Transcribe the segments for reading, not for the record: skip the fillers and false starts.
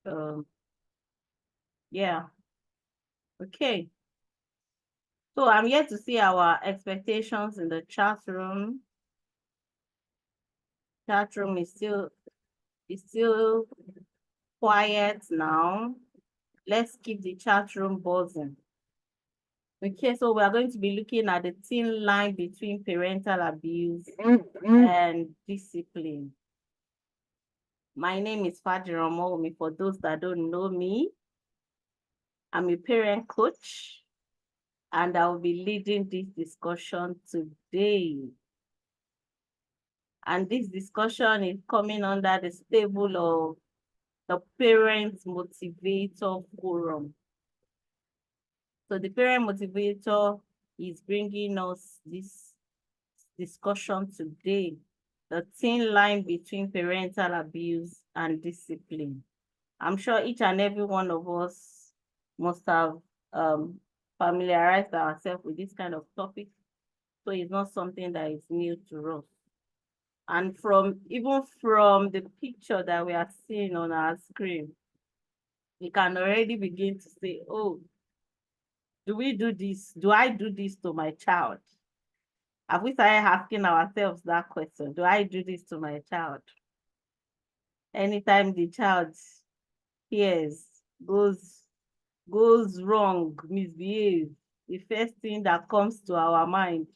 Um, yeah. Okay. So I'm yet to see our expectations in the chat room. Chat room is still quiet now. Let's keep the chat room buzzing. Okay, so we are going to be looking at the thin line between parental abuse and discipline. My name is Fadira Momi. For those that don't know me, I'm a parent coach, and I will be leading this discussion today. And this discussion is coming under the stable of the Parent Motivator Forum. So the Parent Motivator is bringing us this discussion today, the thin line between parental abuse and discipline. I'm sure each and every one of us must have familiarized ourselves with this kind of topic, so it's not something that is new to us. And even from the picture that we are seeing on our screen, we can already begin to say, oh, do we do this? Do I do this to my child? Have we started asking ourselves that question? Do I do this to my child? Anytime the child hears, goes wrong, misbehaves, the first thing that comes to our mind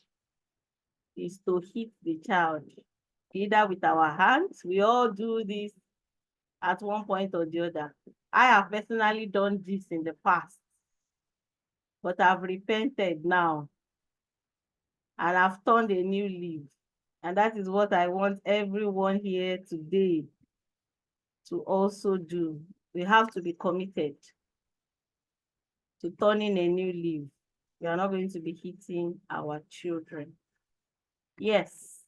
is to hit the child, either with our hands. We all do this at one point or the other. I have personally done this in the past, but I've repented now and I've turned a new leaf. And that is what I want everyone here today to also do. We have to be committed to turning a new leaf. We are not going to be hitting our children. Yes.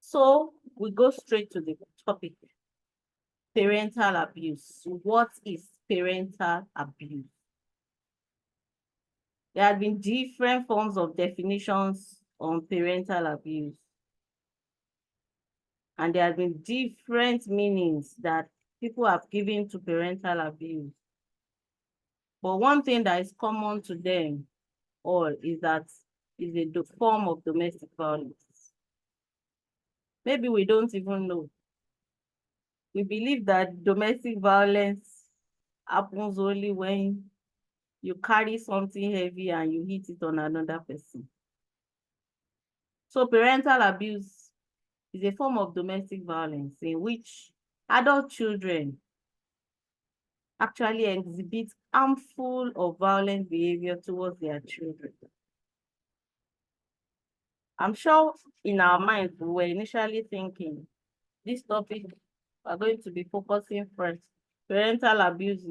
So we go straight to the topic. Parental abuse. What is parental abuse? There have been different forms of definitions on parental abuse. And there have been different meanings that people have given to parental abuse. But one thing that is common to them all is that it's a form of domestic violence. Maybe we don't even know. We believe that domestic violence happens only when you carry something heavy and you hit it on another person. So parental abuse is a form of domestic violence in which adult children actually exhibit harmful or violent behavior towards their children. I'm sure in our minds, we were initially thinking this topic, we're going to be focusing first. Parental abuse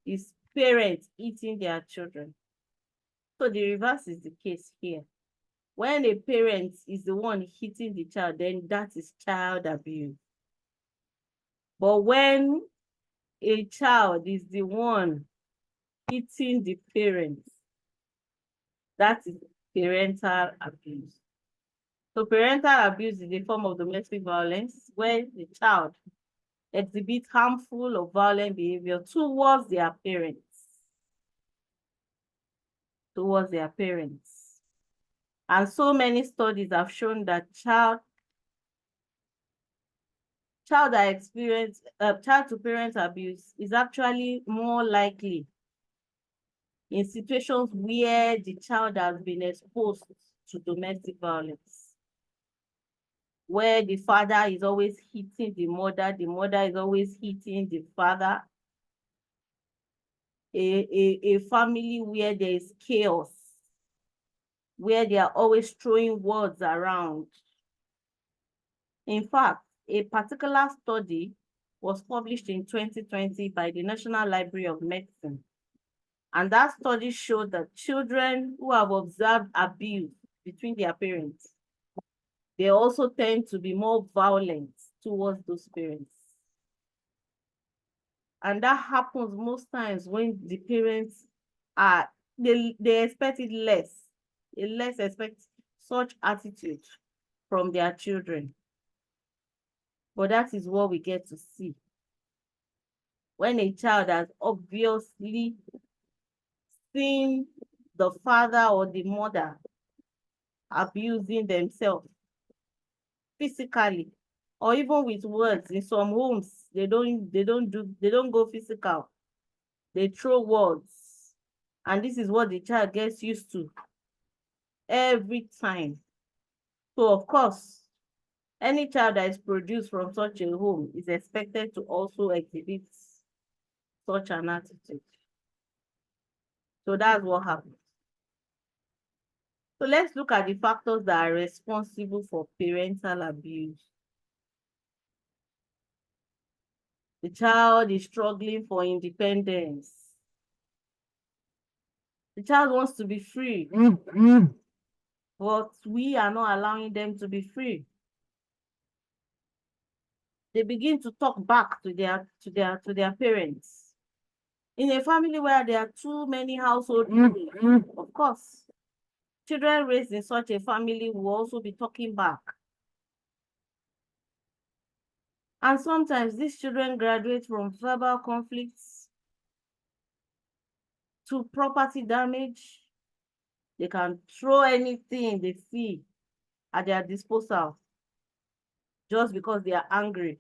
is parents eating their children. So the reverse is the case here. When a parent is the one hitting the child, then that is child abuse. But when a child is the one hitting the parents, that is parental abuse. So parental abuse is a form of domestic violence where the child exhibits harmful or violent behavior towards their parents. And so many studies have shown that child to parent abuse is actually more likely in situations where the child has been exposed to domestic violence, where the father is always hitting the mother is always hitting the father, a family where there is chaos, where they are always throwing words around. In fact, a particular study was published in 2020 by the National Library of Medicine. And that study showed that children who have observed abuse between their parents, they also tend to be more violent towards those parents. And that happens most times when the parents they expect it less. They less expect such attitude from their children. But that is what we get to see. When a child has obviously seen the father or the mother abusing themselves physically, or even with words. In some homes, they don't go physical. They throw words. And this is what the child gets used to every time. So of course, any child that is produced from such a home is expected to also exhibit such an attitude. So that's what happens. So let's look at the factors that are responsible for parental abuse. The child is struggling for independence. The child wants to be free, but we are not allowing them to be free. They begin to talk back to their parents. In a family where there are too many household people, of course, children raised in such a family will also be talking back. And sometimes these children graduate from verbal conflicts to property damage. They can throw anything they see at their disposal just because they are angry.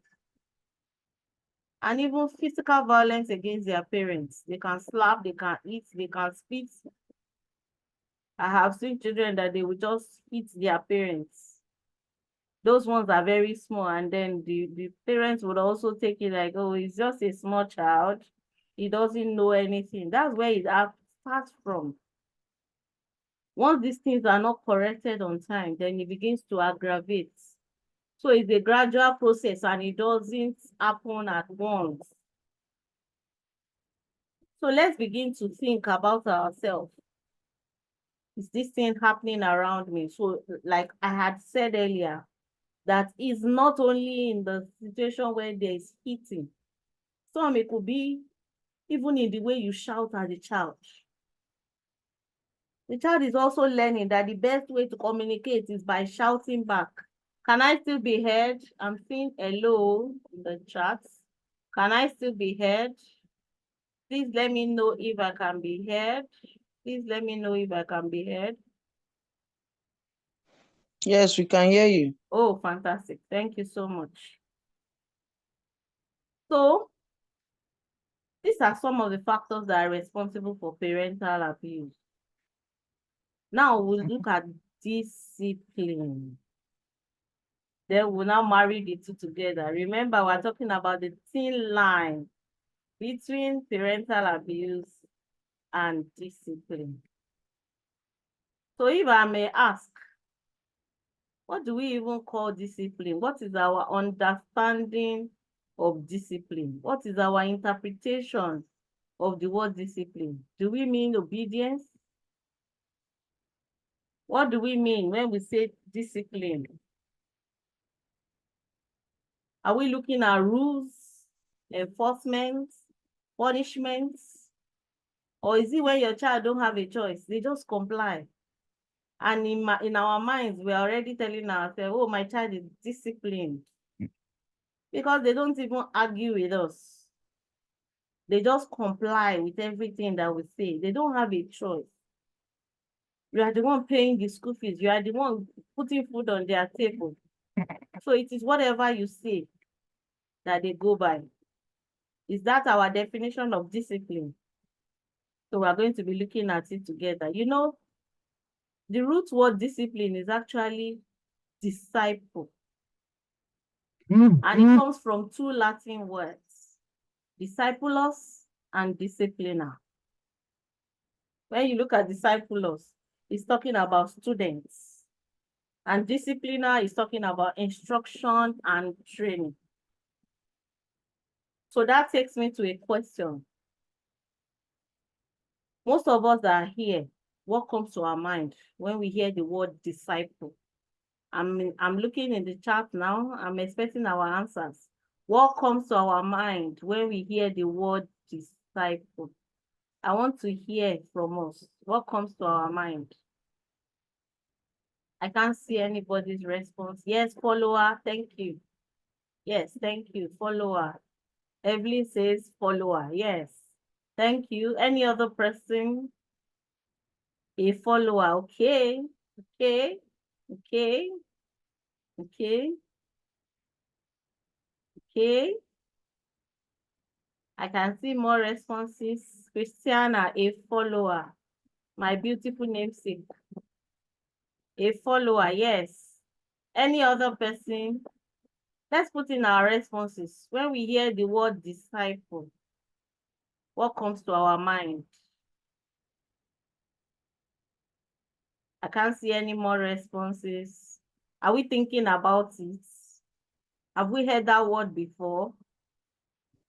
And even physical violence against their parents. They can slap, they can eat, they can spit. I have seen children that they will just hit their parents. Those ones are very small, and then the parents would also take it like, oh, he's just a small child. He doesn't know anything. That's where it starts from. Once these things are not corrected on time, then it begins to aggravate. So it's a gradual process and it doesn't happen at once. So let's begin to think about ourselves. Is this thing happening around me? So like I had said earlier, that is not only in the situation where there is hitting. Some it could be even in the way you shout at the child. The child is also learning that the best way to communicate is by shouting back. Can I still be heard? I'm seeing hello in the chat. Can I still be heard? Please let me know if I can be heard. Please let me know if I can be heard. Yes, we can hear you. Oh, fantastic. Thank you so much. So, these are some of the factors that are responsible for parental abuse. Now we'll look at discipline. Then we'll now marry the two together. Remember, we're talking about the thin line between parental abuse and discipline. So if I may ask, what do we even call discipline? What is our understanding of discipline? What is our interpretation of the word discipline? Do we mean obedience? What do we mean when we say discipline? Are we looking at rules, enforcement, punishments? Or is it when your child don't have a choice, they just comply? And in our minds, we're already telling ourselves, oh, my child is disciplined. Because they don't even argue with us. They just comply with everything that we say. They don't have a choice. You are the one paying the school fees. You are the one putting food on their table. So it is whatever you say that they go by. Is that our definition of discipline? So we're going to be looking at it together. You know, the root word discipline is actually disciple. And it comes from two Latin words, discipulos and disciplina. When you look at discipulos, it's talking about students. And disciplina is talking about instruction and training. So that takes me to a question. Most of us that are here, what comes to our mind when we hear the word disciple? I'm looking in the chat now. I'm expecting our answers. What comes to our mind when we hear the word disciple? I want to hear from us. What comes to our mind? I can't see anybody's response. Yes, follower. Thank you. Yes, thank you. Follower. Evelyn says follower. Yes. Thank you. Any other person? A follower. Okay. Okay. Okay. Okay. Okay. I can see more responses. Christiana, a follower. My beautiful namesake. A follower, yes. Any other person? Let's put in our responses. When we hear the word disciple, what comes to our mind? I can't see any more responses. Are we thinking about it? Have we heard that word before?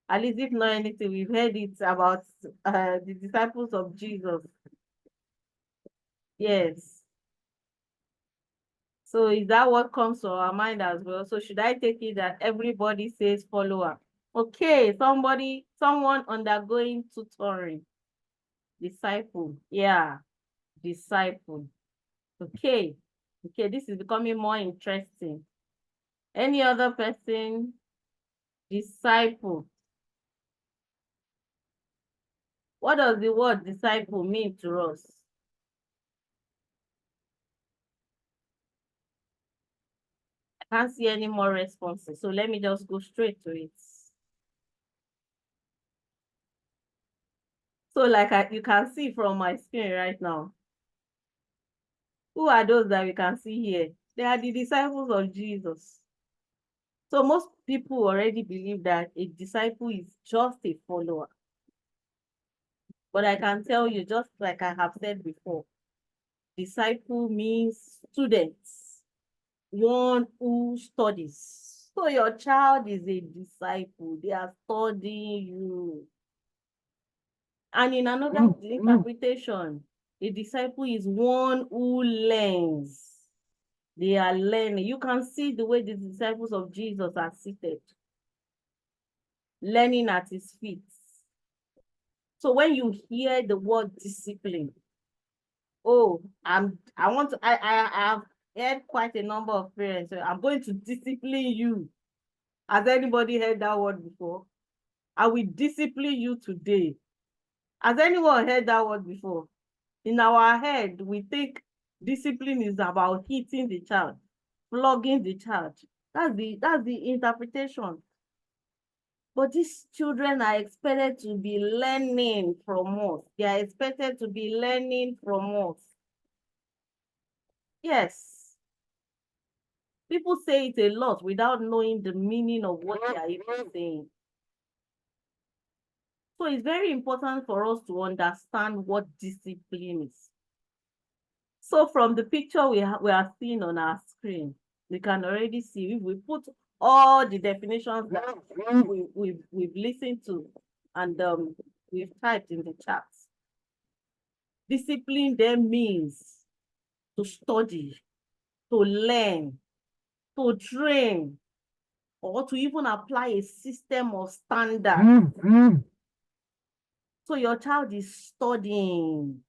At least if not anything, we've heard it about the disciples of Jesus. Yes. So is that what comes to our mind as well? So should I take it that everybody says follower? Okay, someone undergoing tutoring. Disciple, yeah, disciple. Okay, okay, this is becoming more interesting. Any other person? Disciple. What does the word disciple mean to us? I can't see any more responses, so let me just go straight to it. So like you can see from my screen right now, who are those that we can see here? They are the disciples of Jesus. So most people already believe that a disciple is just a follower. But I can tell you, just like I have said before, disciple means students, one who studies. So your child is a disciple. They are studying you. And in another interpretation, a disciple is one who learns. They are learning. You can see the way the disciples of Jesus are seated, learning at his feet. So when you hear the word discipline, oh, I have heard quite a number of parents say, I'm going to discipline you. Has anybody heard that word before? I will discipline you today. Has anyone heard that word before? In our head, we think discipline is about hitting the child, flogging the child. That's the interpretation. But these children are expected to be learning from us. They are expected to be learning from us. Yes. People say it a lot without knowing the meaning of what they are even saying. So it's very important for us to understand what discipline is. So from the picture we are seeing on our screen, we can already see if we put all the definitions that we've listened to and we've typed in the chat. Discipline then means to study, to learn, to train, or to even apply a system of standards. So your child is studying.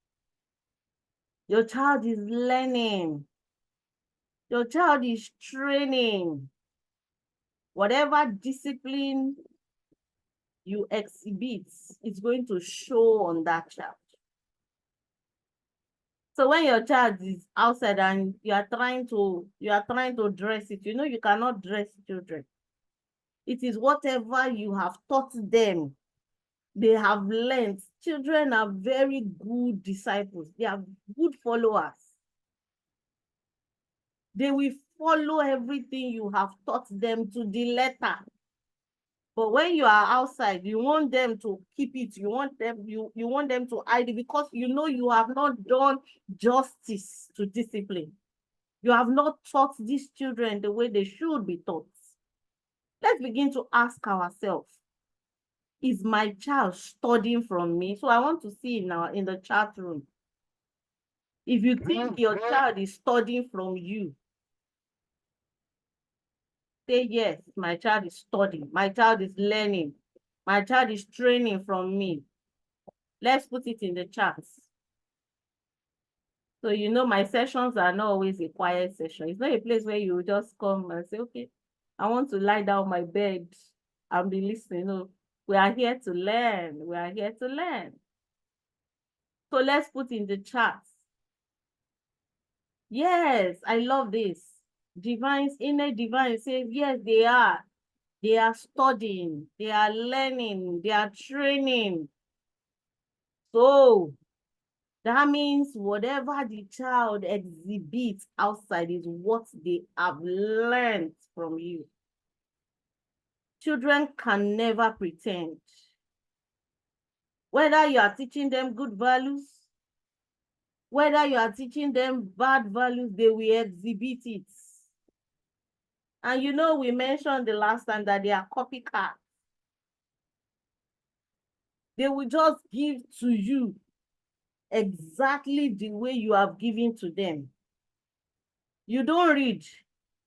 Your child is learning. Your child is training. Whatever discipline you exhibit is going to show on that child. So when your child is outside and you are trying to dress it, you know you cannot dress children. It is whatever you have taught them. They have learned. Children are very good disciples. They are good followers. They will follow everything you have taught them to the letter. But when you are outside, you want them to keep it. You want them to hide it because you know you have not done justice to discipline. You have not taught these children the way they should be taught. Let's begin to ask ourselves, is my child studying from me? So I want to see in the chat room. If you think your child is studying from you, say yes, my child is studying, my child is learning, my child is training from me. Let's put it in the chat. So you know my sessions are not always a quiet session. It's not a place where you just come and say, okay, I want to lie down my bed and be listening. No. We are here to learn. We are here to learn. So let's put in the chat. Yes, I love this. Divines, inner divine says, yes, they are. They are studying. They are learning. They are training. So that means whatever the child exhibits outside is what they have learned from you. Children can never pretend. Whether you are teaching them good values, whether you are teaching them bad values, they will exhibit it. And you know, we mentioned the last time that they are copycats. They will just give to you exactly the way you have given to them. You don't read,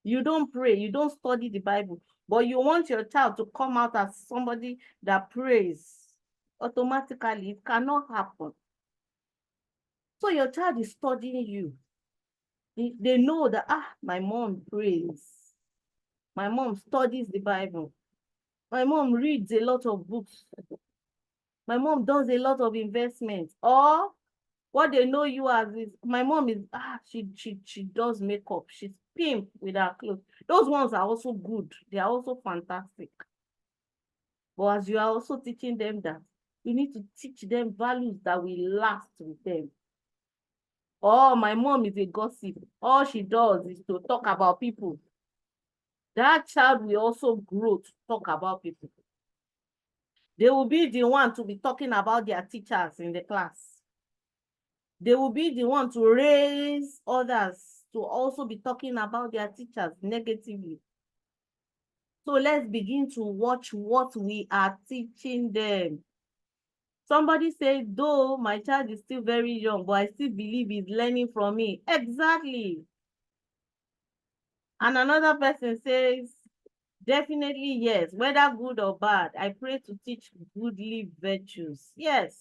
you don't pray, you don't study the Bible, but you want your child to come out as somebody that prays. Automatically, it cannot happen. So your child is studying you. They know that, my mom prays. My mom studies the Bible. My mom reads a lot of books. My mom does a lot of investments. Or what they know you as is, my mom is, she does makeup. She's pimp with her clothes. Those ones are also good. They are also fantastic. But as you are also teaching them that, you need to teach them values that will last with them. Oh, my mom is a gossip. All she does is to talk about people. That child will also grow to talk about people. They will be the one to be talking about their teachers in the class. They will be the one to raise others to also be talking about their teachers negatively. So let's begin to watch what we are teaching them. Somebody said, though my child is still very young, but I still believe he's learning from me. Exactly. And another person says, definitely yes, whether good or bad, I pray to teach goodly virtues. Yes,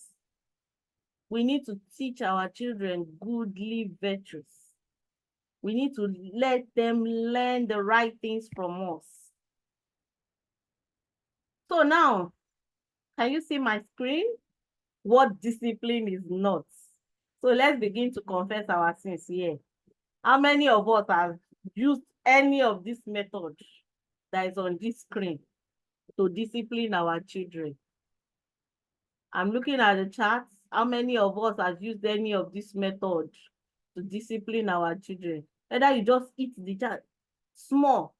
we need to teach our children goodly virtues. We need to let them learn the right things from us. So now, can you see my screen? What discipline is not? So let's begin to confess our sins here. How many of us have used any of this method that is on this screen to discipline our children? I'm looking at the charts. How many of us have used any of this method to discipline our children? Whether you just eat the child small.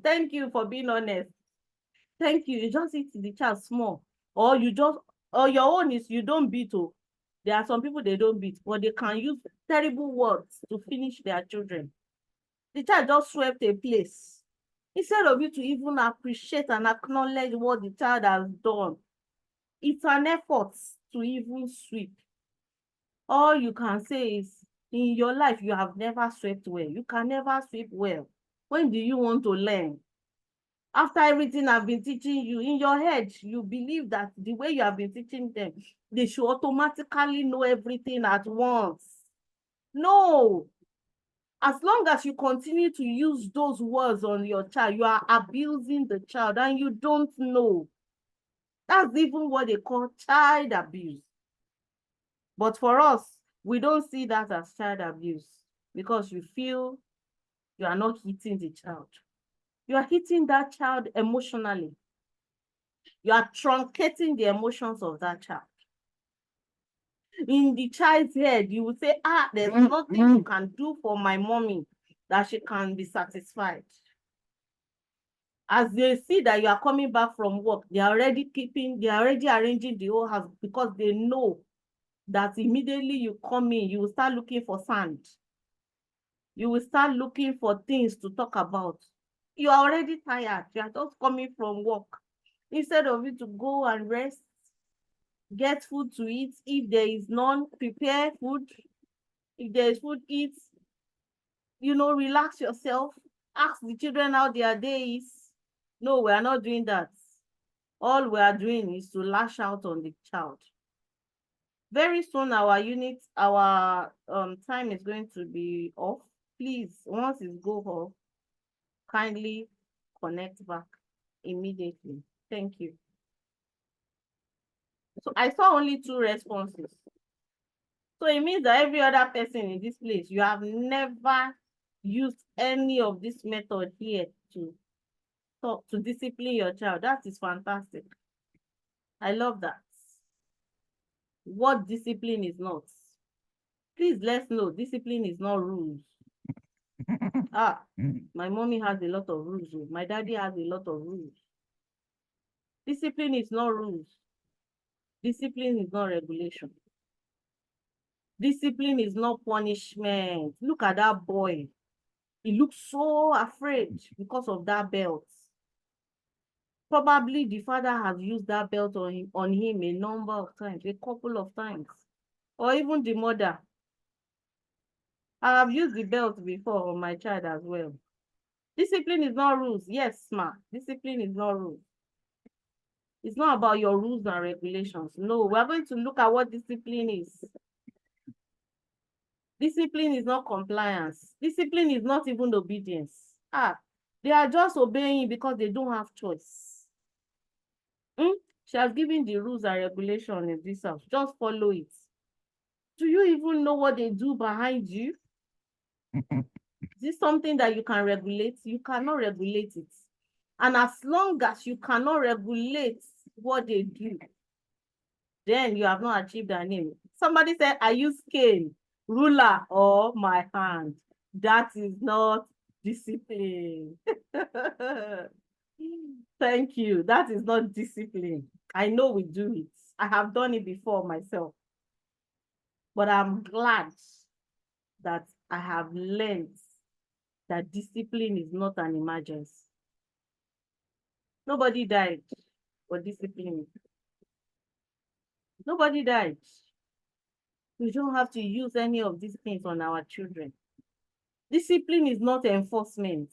Thank you for being honest. Thank you. You just eat the child small. Or your own is you don't beat. Oh. There are some people they don't beat, but they can use terrible words to finish their children. The child just swept a place. Instead of you to even appreciate and acknowledge what the child has done, it's an effort to even sweep. All you can say is, in your life, you have never swept well. You can never sweep well. When do you want to learn? After everything I've been teaching you, in your head, you believe that the way you have been teaching them, they should automatically know everything at once. No. As long as you continue to use those words on your child, you are abusing the child and you don't know. That's even what they call child abuse. But for us, we don't see that as child abuse because you feel you are not hitting the child. You are hitting that child emotionally. You are truncating the emotions of that child. In the child's head, you will say, there's nothing you can do for my mommy that she can be satisfied. As they see that you are coming back from work, they are already arranging the whole house because they know that immediately you come in, you will start looking for sand. You will start looking for things to talk about. You are already tired. You are just coming from work. Instead of you to go and rest, get food to eat. If there is none, prepare food. If there is food, eat. Relax yourself. Ask the children how their day is. No, we are not doing that. All we are doing is to lash out on the child. Very soon our time is going to be off. Please, once it go off, kindly connect back immediately. Thank you. So I saw only 2 responses. So it means that every other person in this place, you have never used any of this method here to discipline your child. That is fantastic. I love that. What discipline is not? Please let's know. Discipline is not rules. My mommy has a lot of rules. My daddy has a lot of rules. Discipline is not rules. Discipline is not regulation. Discipline is not punishment. Look at that boy. He looks so afraid because of that belt. Probably the father has used that belt on him a number of times, a couple of times. Or even the mother. I have used the belt before on my child as well. Discipline is not rules. Yes, ma. Discipline is not rules. It's not about your rules and regulations. No, we're going to look at what discipline is. Discipline is not compliance. Discipline is not even obedience. They are just obeying because they don't have choice. She has given the rules and regulations in this house. Just follow it. Do you even know what they do behind you? Is this something that you can regulate? You cannot regulate it. And as long as you cannot regulate what they do, then you have not achieved an aim. Somebody said, I use cane, ruler, or my hand. That is not discipline. Thank you. That is not discipline. I know we do it. I have done it before myself. But I'm glad that I have learned that discipline is not an emergency. Nobody died for discipline. Nobody died. We don't have to use any of these things on our children. Discipline is not enforcement.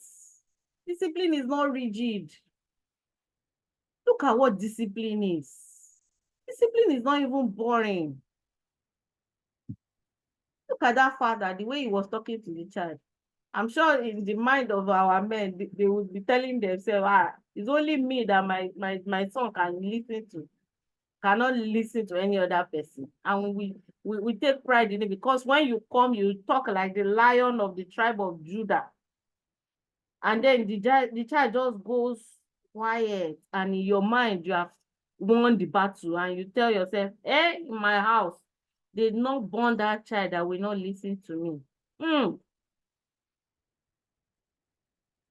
Discipline is not rigid. Look at what discipline is. Discipline is not even boring. Look at that father, the way he was talking to the child. I'm sure in the mind of our men, they would be telling themselves, it's only me that my son can listen to, cannot listen to any other person. And we take pride in it because when you come, you talk like the lion of the tribe of Judah. And then the child just goes quiet, and in your mind, you have won the battle, and you tell yourself, in my house, they did not born that child that will not listen to me.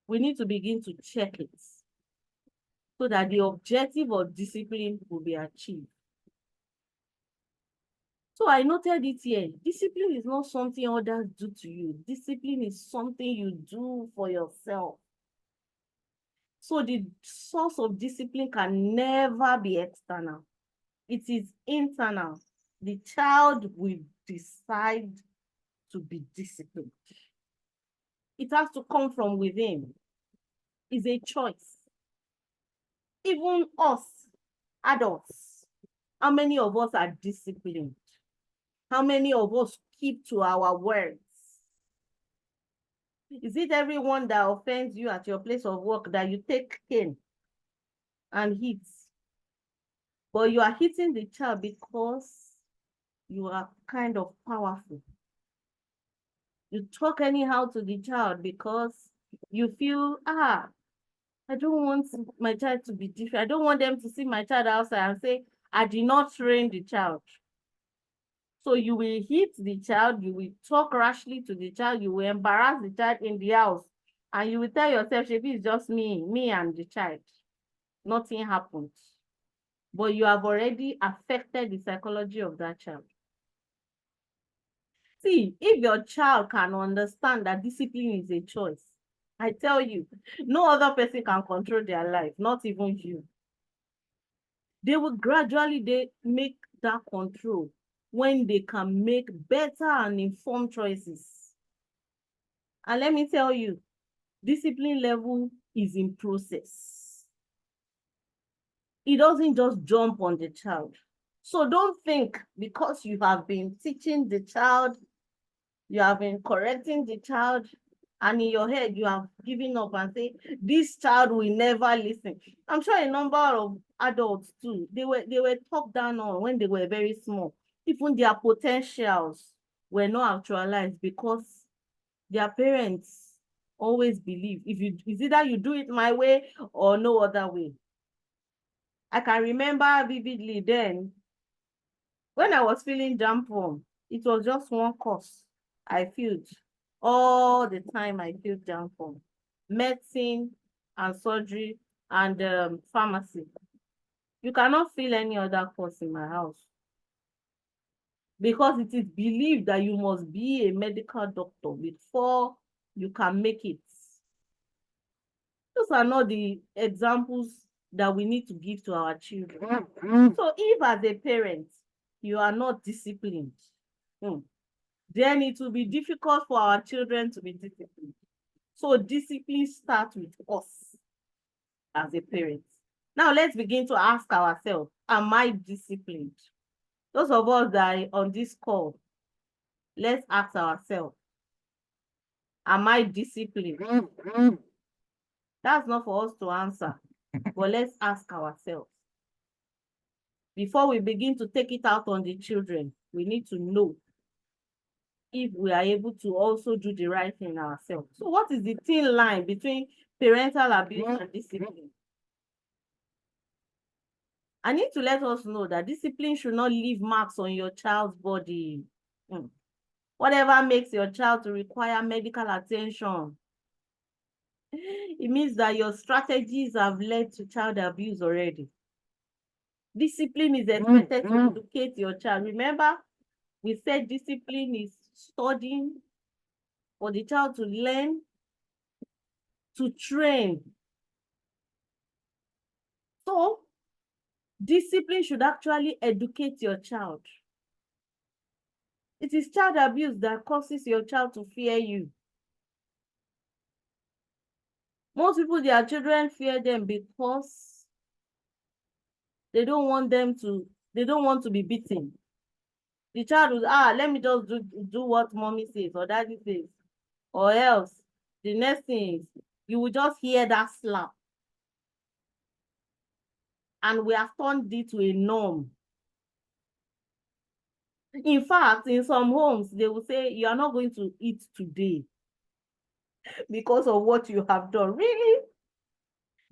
We need to begin to check it so that the objective of discipline will be achieved. So I noted it here. Discipline is not something others do to you. Discipline is something you do for yourself. So the source of discipline can never be external. It is internal. The child will decide to be disciplined. It has to come from within. It's a choice. Even us, adults, how many of us are disciplined? How many of us keep to our words? Is it everyone that offends you at your place of work that you take cane and hit? But you are hitting the child because you are kind of powerful. You talk anyhow to the child because you feel, I don't want my child to be different. I don't want them to see my child outside and say, I did not train the child. So you will hit the child, you will talk rashly to the child, you will embarrass the child in the house, and you will tell yourself, if it's just me and the child, nothing happened. But you have already affected the psychology of that child. See, if your child can understand that discipline is a choice, I tell you, no other person can control their life, not even you. They will gradually make that control when they can make better and informed choices. And let me tell you, discipline level is in process. It doesn't just jump on the child. So don't think because you have been teaching the child, you have been correcting the child, and in your head you have given up and say, this child will never listen. I'm sure a number of adults too. They were talked down on when they were very small. Even their potentials were not actualized because their parents always believe it's either you do it my way or no other way. I can remember vividly then when I was filling JAMB form, it was just one course I filled. All the time I filled JAMB form. Medicine and surgery and pharmacy. You cannot fill any other course in my house because it is believed that you must be a medical doctor before you can make it. Those are not the examples that we need to give to our children. So if as a parent, you are not disciplined, then it will be difficult for our children to be disciplined. So discipline starts with us as a parent. Now let's begin to ask ourselves, am I disciplined? Those of us that are on this call, let's ask ourselves, am I disciplined? That's not for us to answer, but let's ask ourselves. Before we begin to take it out on the children, we need to know if we are able to also do the right thing ourselves. So what is the thin line between parental abuse and discipline? I need to let us know that discipline should not leave marks on your child's body. Whatever makes your child to require medical attention, it means that your strategies have led to child abuse already. Discipline is expected to educate your child. Remember, we said discipline is studying for the child to learn, to train. So, discipline should actually educate your child. It is child abuse that causes your child to fear you. Most people, their children fear them because they don't want to be beaten. The child will, let me just do what mommy says or daddy says. Or else, the next thing is, you will just hear that slap. And we have turned it to a norm. In fact, in some homes, they will say, you are not going to eat today because of what you have done. Really?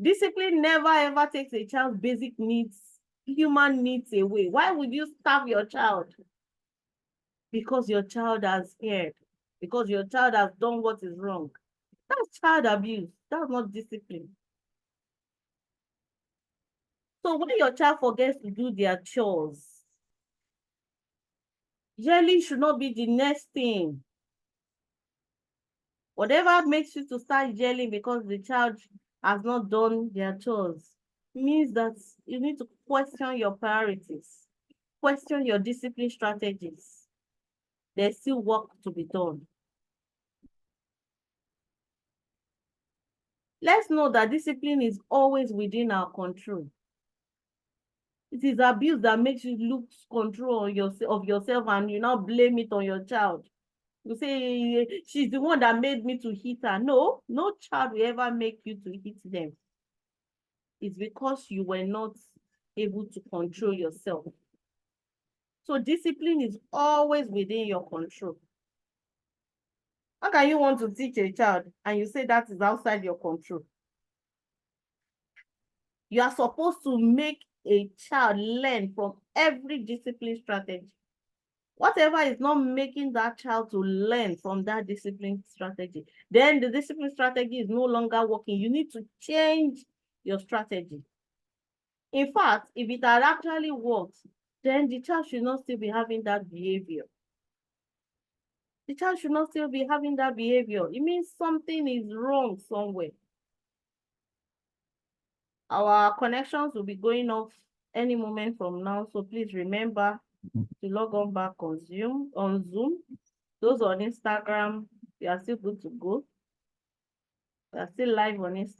Discipline never ever takes a child's basic needs, human needs away. Why would you starve your child? Because your child has erred. Because your child has done what is wrong. That's child abuse. That's not discipline. So when your child forgets to do their chores, yelling should not be the next thing. Whatever makes you to start yelling because the child has not done their chores means that you need to question your priorities, question your discipline strategies. There's still work to be done. Let's know that discipline is always within our control. It is abuse that makes you lose control of yourself and you now blame it on your child. You say, she's the one that made me to hit her. No, no child will ever make you to hit them. It's because you were not able to control yourself. So discipline is always within your control. How can you want to teach a child and you say that is outside your control? You are supposed to make a child learn from every discipline strategy. Whatever is not making that child to learn from that discipline strategy, then the discipline strategy is no longer working. You need to change your strategy. In fact, if it had actually worked, then the child should not still be having that behavior. The child should not still be having that behavior. It means something is wrong somewhere. Our connections will be going off any moment from now, so please remember to log on back on Zoom. Those on Instagram, we are still good to go. We are still live on Instagram.